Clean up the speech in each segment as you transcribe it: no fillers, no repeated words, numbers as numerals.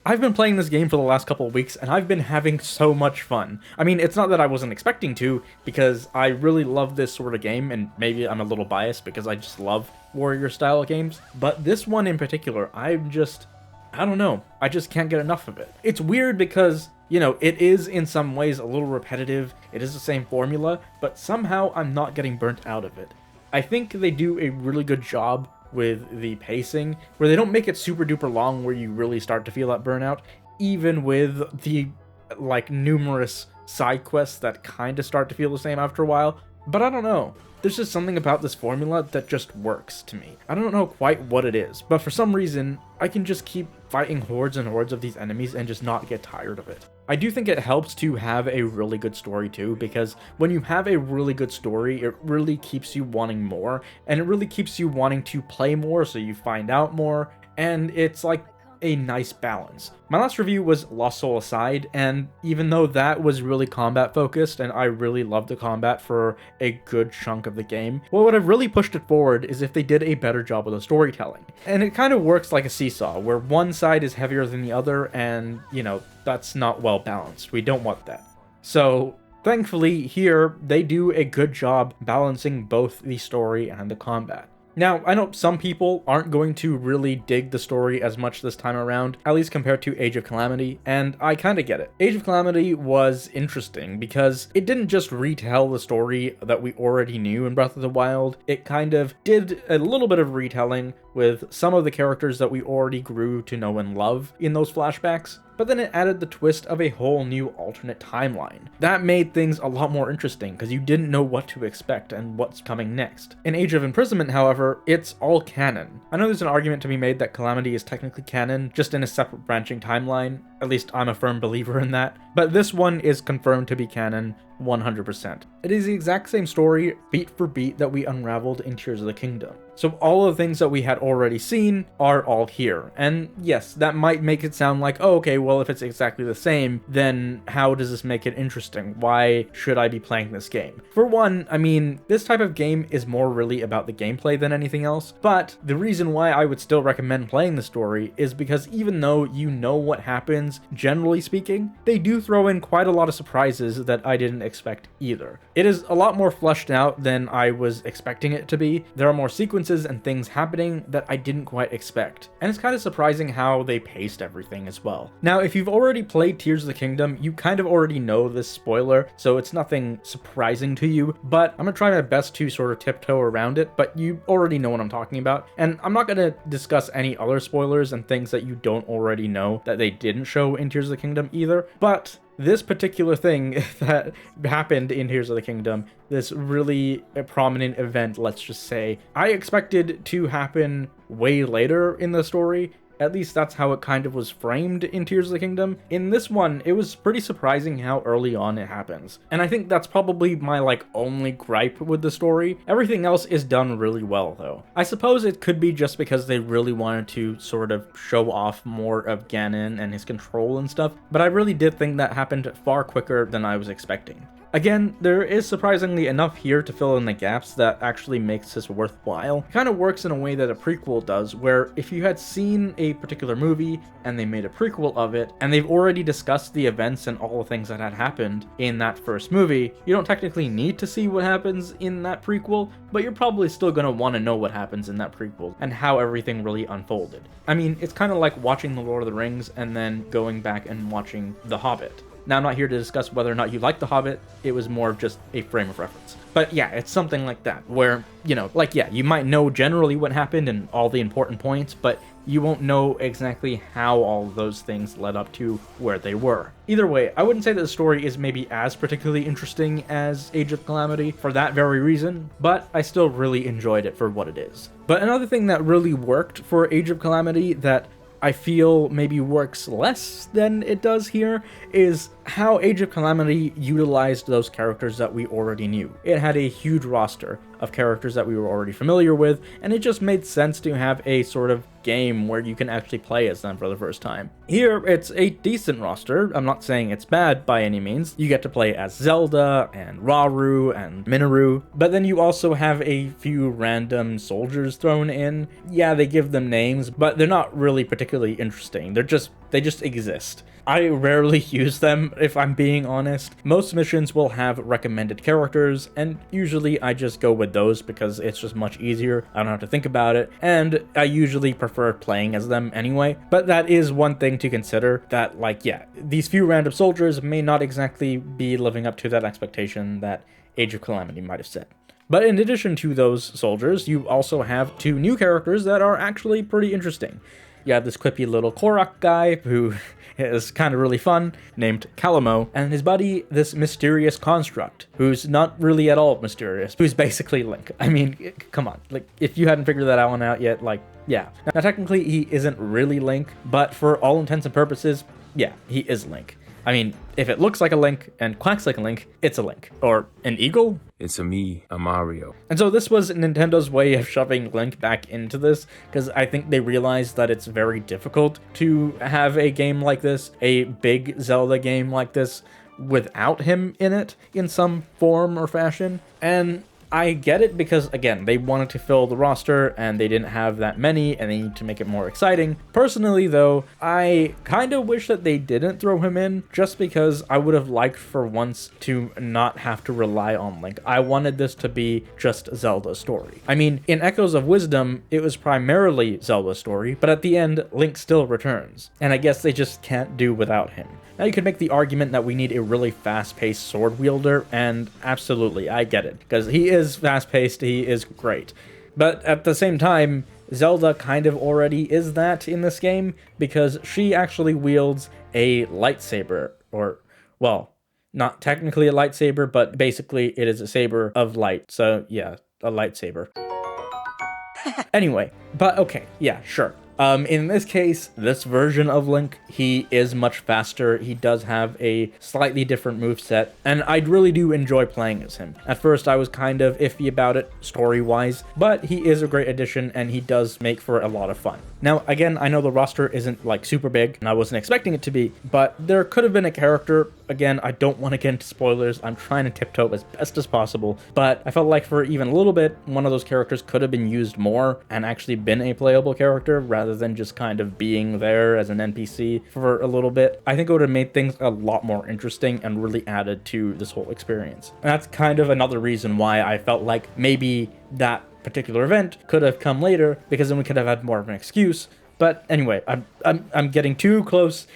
I've been playing this game for the last couple of weeks, and I've been having so much fun. I mean, it's not that I wasn't expecting to, because I really love this sort of game, and maybe I'm a little biased because I just love warrior-style games, but this one in particular, I don't know, I just can't get enough of it. It's weird because, it is in some ways a little repetitive, it is the same formula, but somehow I'm not getting burnt out of it. I think they do a really good job with the pacing, where they don't make it super duper long where you really start to feel that burnout, even with the, numerous side quests that kind of start to feel the same after a while. But I don't know. There's just something about this formula that just works to me. I don't know quite what it is, but for some reason, I can just keep fighting hordes and hordes of these enemies and just not get tired of it. I do think it helps to have a really good story too, because when you have a really good story, it really keeps you wanting more, and it really keeps you wanting to play more so you find out more, and it's like a nice balance. My last review was Lost Soul Aside, and even though that was really combat focused and I really loved the combat for a good chunk of the game, what would have really pushed it forward is if they did a better job with the storytelling. And it kind of works like a seesaw, where one side is heavier than the other, and, that's not well balanced. We don't want that. So thankfully here, they do a good job balancing both the story and the combat. Now, I know some people aren't going to really dig the story as much this time around, at least compared to Age of Calamity, and I kinda get it. Age of Calamity was interesting because it didn't just retell the story that we already knew in Breath of the Wild, it kind of did a little bit of retelling with some of the characters that we already grew to know and love in those flashbacks, but then it added the twist of a whole new alternate timeline. That made things a lot more interesting because you didn't know what to expect and what's coming next. In Age of Imprisonment, however, it's all canon. I know there's an argument to be made that Calamity is technically canon, just in a separate branching timeline. At least I'm a firm believer in that. But this one is confirmed to be canon 100%. It is the exact same story, beat for beat, that we unraveled in Tears of the Kingdom. So all of the things that we had already seen are all here. And yes, that might make it sound like, oh, okay, well, if it's exactly the same, then how does this make it interesting? Why should I be playing this game? For one, I mean, this type of game is more really about the gameplay than anything else, but the reason why I would still recommend playing the story is because even though you know what happens, generally speaking, they do throw in quite a lot of surprises that I didn't expect either. It is a lot more fleshed out than I was expecting it to be. There are more sequences and things happening that I didn't quite expect. And it's kind of surprising how they paced everything as well. Now, if you've already played Tears of the Kingdom, you kind of already know this spoiler, so it's nothing surprising to you, but I'm gonna try my best to sort of tiptoe around it, but you already know what I'm talking about. And I'm not gonna discuss any other spoilers and things that you don't already know that they didn't show in Tears of the Kingdom either, but this particular thing that happened in Tears of the Kingdom, this really prominent event, let's just say, I expected to happen way later in the story. At least that's how it kind of was framed in Tears of the Kingdom. In this one, it was pretty surprising how early on it happens. And I think that's probably my only gripe with the story. Everything else is done really well though. I suppose it could be just because they really wanted to sort of show off more of Ganon and his control and stuff, but I really did think that happened far quicker than I was expecting. Again, there is surprisingly enough here to fill in the gaps that actually makes this worthwhile. It kind of works in a way that a prequel does, where if you had seen a particular movie and they made a prequel of it, and they've already discussed the events and all the things that had happened in that first movie, you don't technically need to see what happens in that prequel, but you're probably still going to want to know what happens in that prequel and how everything really unfolded. I mean, it's kind of like watching The Lord of the Rings and then going back and watching The Hobbit. Now, I'm not here to discuss whether or not you like The Hobbit, it was more of just a frame of reference. But yeah, it's something like that, where, you might know generally what happened and all the important points, but you won't know exactly how all of those things led up to where they were. Either way, I wouldn't say that the story is maybe as particularly interesting as Age of Calamity for that very reason, but I still really enjoyed it for what it is. But another thing that really worked for Age of Calamity that I feel maybe works less than it does here is how Age of Calamity utilized those characters that we already knew. It had a huge roster of characters that we were already familiar with, and it just made sense to have a sort of game where you can actually play as them for the first time. Here, it's a decent roster. I'm not saying it's bad by any means. You get to play as Zelda and Rauru and Minoru, but then you also have a few random soldiers thrown in. Yeah, they give them names, but they're not really particularly interesting. They're just They just exist. I rarely use them, if I'm being honest. Most missions will have recommended characters, and usually I just go with those because it's just much easier. I don't have to think about it, and I usually prefer playing as them anyway. But that is one thing to consider, that, like, yeah, these few random soldiers may not exactly be living up to that expectation that Age of Calamity might have set. But in addition to those soldiers, you also have 2 new characters that are actually pretty interesting. You have this quippy little Korok guy who is kind of really fun, named Calamo, and his buddy, this mysterious construct, who's not really at all mysterious, who's basically Link. I mean, come on, like, if you hadn't figured that one out yet, like, yeah. Now, technically, he isn't really Link, but for all intents and purposes, yeah, he is Link. I mean, if it looks like a Link and quacks like a Link, it's a Link. Or an eagle? It's a Mario. And so this was Nintendo's way of shoving Link back into this, because I think they realized that it's very difficult to have a game like this, a big Zelda game like this, without him in it in some form or fashion. And I get it because, again, they wanted to fill the roster and they didn't have that many and they need to make it more exciting. Personally, though, I kind of wish that they didn't throw him in just because I would have liked for once to not have to rely on Link. I wanted this to be just Zelda's story. I mean, in Echoes of Wisdom, it was primarily Zelda's story, but at the end, Link still returns. And I guess they just can't do without him. Now you could make the argument that we need a really fast-paced sword wielder, and absolutely, I get it, because he is fast-paced, he is great. But at the same time, Zelda kind of already is that in this game, because she actually wields a lightsaber, or, well, not technically a lightsaber, but basically it is a saber of light, so yeah, a lightsaber. Anyway, but okay, yeah, sure. In this case, this version of Link, he is much faster, he does have a slightly different moveset, and I really do enjoy playing as him. At first, I was kind of iffy about it, story-wise, but he is a great addition, and he does make for a lot of fun. Now, again, I know the roster isn't, like, super big, and I wasn't expecting it to be, but there could have been a character. Again, I don't want to get into spoilers, I'm trying to tiptoe as best as possible, but I felt like for even a little bit, one of those characters could have been used more and actually been a playable character rather than just kind of being there as an NPC for a little bit. I think it would have made things a lot more interesting and really added to this whole experience. And that's kind of another reason why I felt like maybe that particular event could have come later, because then we could have had more of an excuse. But anyway, I'm getting too close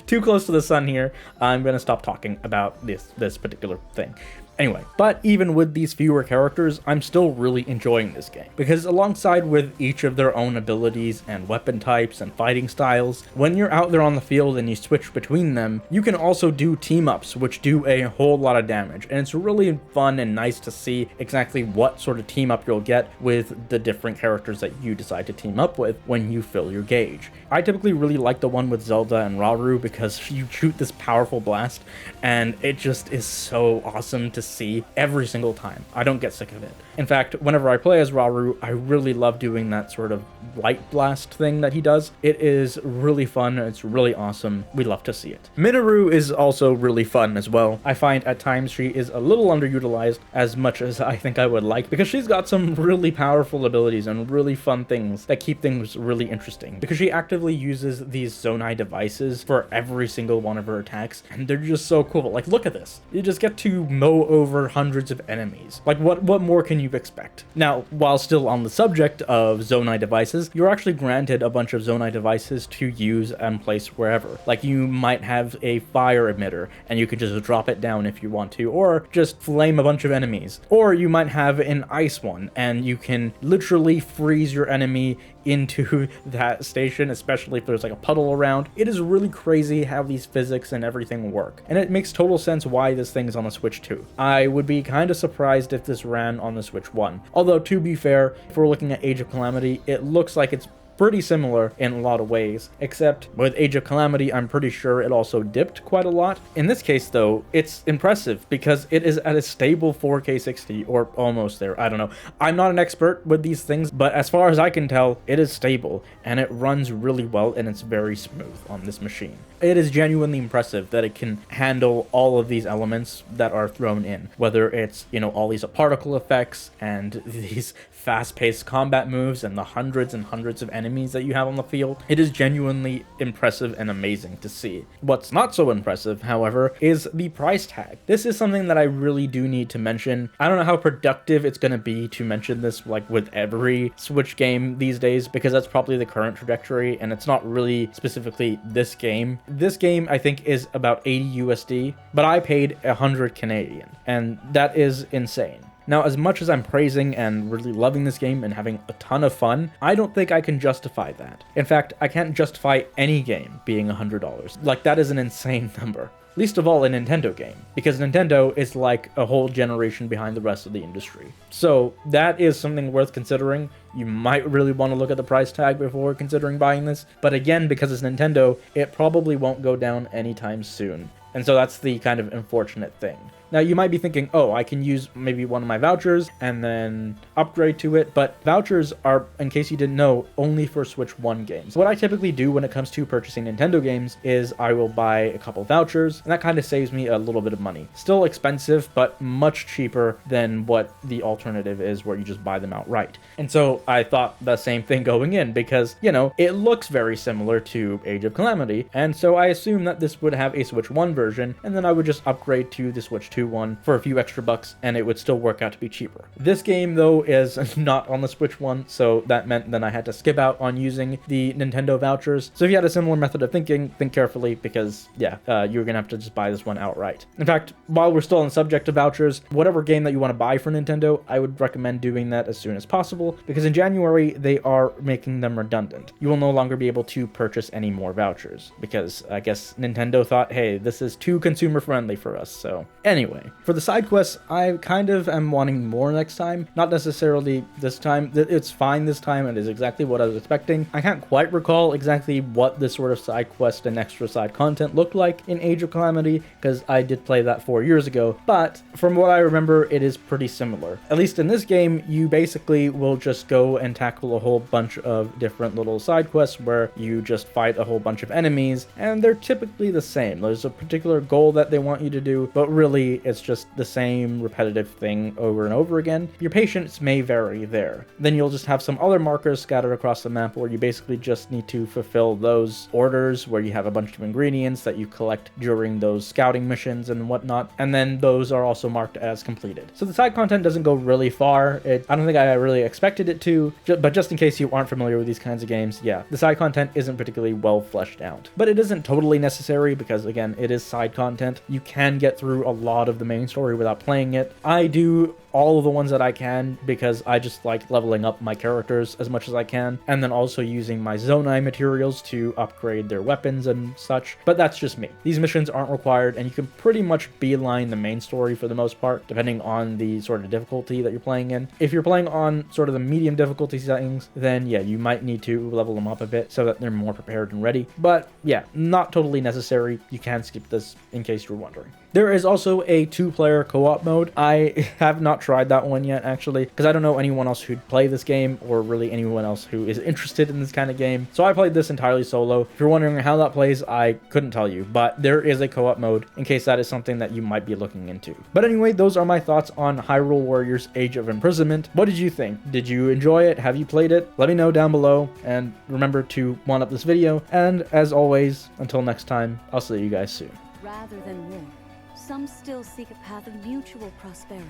to the sun here. I'm gonna stop talking about this particular thing. Anyway, but even with these fewer characters, I'm still really enjoying this game, because alongside with each of their own abilities and weapon types and fighting styles, when you're out there on the field and you switch between them, you can also do team-ups, which do a whole lot of damage, and it's really fun and nice to see exactly what sort of team-up you'll get with the different characters that you decide to team up with when you fill your gauge. I typically really like the one with Zelda and Rauru because you shoot this powerful blast, and it just is so awesome to see every single time. I don't get sick of it. In fact, whenever I play as Rauru, I really love doing that sort of light blast thing that he does. It is really fun, it's really awesome, we love to see it. Minoru is also really fun as well. I find at times she is a little underutilized as much as I think I would like, because she's got some really powerful abilities and really fun things that keep things really interesting, because she actively uses these Zonai devices for every single one of her attacks, and they're just so cool. Like, look at this. You just get to mow over hundreds of enemies. Like, what more can you expect? Now, while still on the subject of Zonai devices, you're actually granted a bunch of Zonai devices to use and place wherever. Like, you might have a fire emitter, and you can just drop it down if you want to, or just flame a bunch of enemies. Or you might have an ice one, and you can literally freeze your enemy into that station, especially if there's like a puddle around. It is really crazy how these physics and everything work, and it makes total sense why this thing is on the Switch 2. I would be kind of surprised if this ran on the Switch 1. Although, to be fair, if we're looking at Age of Calamity, it looks like it's pretty similar in a lot of ways, except with Age of Calamity, I'm pretty sure it also dipped quite a lot. In this case, though, it's impressive because it is at a stable 4K 60, or almost there, I don't know. I'm not an expert with these things, but as far as I can tell, it is stable, and it runs really well, and it's very smooth on this machine. It is genuinely impressive that it can handle all of these elements that are thrown in, whether it's, you know, all these particle effects and these fast-paced combat moves and the hundreds and hundreds of enemies that you have on the field. It is genuinely impressive and amazing to see. What's not so impressive, however, is the price tag. This is something that I really do need to mention. I don't know how productive it's going to be to mention this like with every Switch game these days, because that's probably the current trajectory, and it's not really specifically this game. This game, I think, is about 80 USD, but I paid 100 Canadian, and that is insane. Now, as much as I'm praising and really loving this game and having a ton of fun, I don't think I can justify that. In fact, I can't justify any game being $100. Like, that is an insane number. Least of all a Nintendo game, because Nintendo is like a whole generation behind the rest of the industry. So that is something worth considering. You might really want to look at the price tag before considering buying this, but again, because it's Nintendo, it probably won't go down anytime soon. And so that's the kind of unfortunate thing. Now, you might be thinking, oh, I can use maybe one of my vouchers and then upgrade to it, but vouchers are, in case you didn't know, only for Switch 1 games. What I typically do when it comes to purchasing Nintendo games is I will buy a couple vouchers, and that kind of saves me a little bit of money. Still expensive, but much cheaper than what the alternative is where you just buy them outright. And so I thought the same thing going in because, you know, it looks very similar to Age of Calamity, and so I assumed that this would have a Switch 1 version, and then I would just upgrade to the Switch 2 one for a few extra bucks, and it would still work out to be cheaper. This game, though, is not on the Switch 1, so that meant then I had to skip out on using the Nintendo vouchers. So if you had a similar method of thinking, think carefully, because, yeah, you're gonna have to just buy this one outright. In fact, while we're still on the subject of vouchers, whatever game that you want to buy for Nintendo, I would recommend doing that as soon as possible, because in January, they are making them redundant. You will no longer be able to purchase any more vouchers, because I guess Nintendo thought, hey, this is too consumer-friendly for us, so anyway. For the side quests, I kind of am wanting more next time. Not necessarily this time. It's fine this time. It is exactly what I was expecting. I can't quite recall exactly what this sort of side quest and extra side content looked like in Age of Calamity, because I did play that 4 years ago, but from what I remember, it is pretty similar. At least in this game, you basically will just go and tackle a whole bunch of different little side quests where you just fight a whole bunch of enemies, and they're typically the same. There's a particular goal that they want you to do, but really, it's just the same repetitive thing over and over again. Your patience may vary there. Then you'll just have some other markers scattered across the map where you basically just need to fulfill those orders where you have a bunch of ingredients that you collect during those scouting missions and whatnot, and then those are also marked as completed. So the side content doesn't go really far. I don't think I really expected it to, but just in case you aren't familiar with these kinds of games, yeah, the side content isn't particularly well fleshed out. But it isn't totally necessary because, again, it is side content. You can get through a lot of the main story without playing it. I do all of the ones that I can because I just like leveling up my characters as much as I can, and then also using my Zonai materials to upgrade their weapons and such, but that's just me. These missions aren't required, and you can pretty much beeline the main story for the most part, depending on the sort of difficulty that you're playing in. If you're playing on sort of the medium difficulty settings, then yeah, you might need to level them up a bit so that they're more prepared and ready, but yeah, not totally necessary. You can skip this in case you're wondering. There is also a 2-player co-op mode. I have not tried that one yet, actually, because I don't know anyone else who'd play this game, or really anyone else who is interested in this kind of game. So I played this entirely solo. If you're wondering how that plays, I couldn't tell you, but there is a co-op mode in case that is something that you might be looking into. But anyway, those are my thoughts on Hyrule Warriors Age of Imprisonment. What did you think? Did you enjoy it? Have you played it? Let me know down below, and remember to one up this video. And as always, until next time, I'll see you guys soon. Rather than war, some still seek a path of mutual prosperity.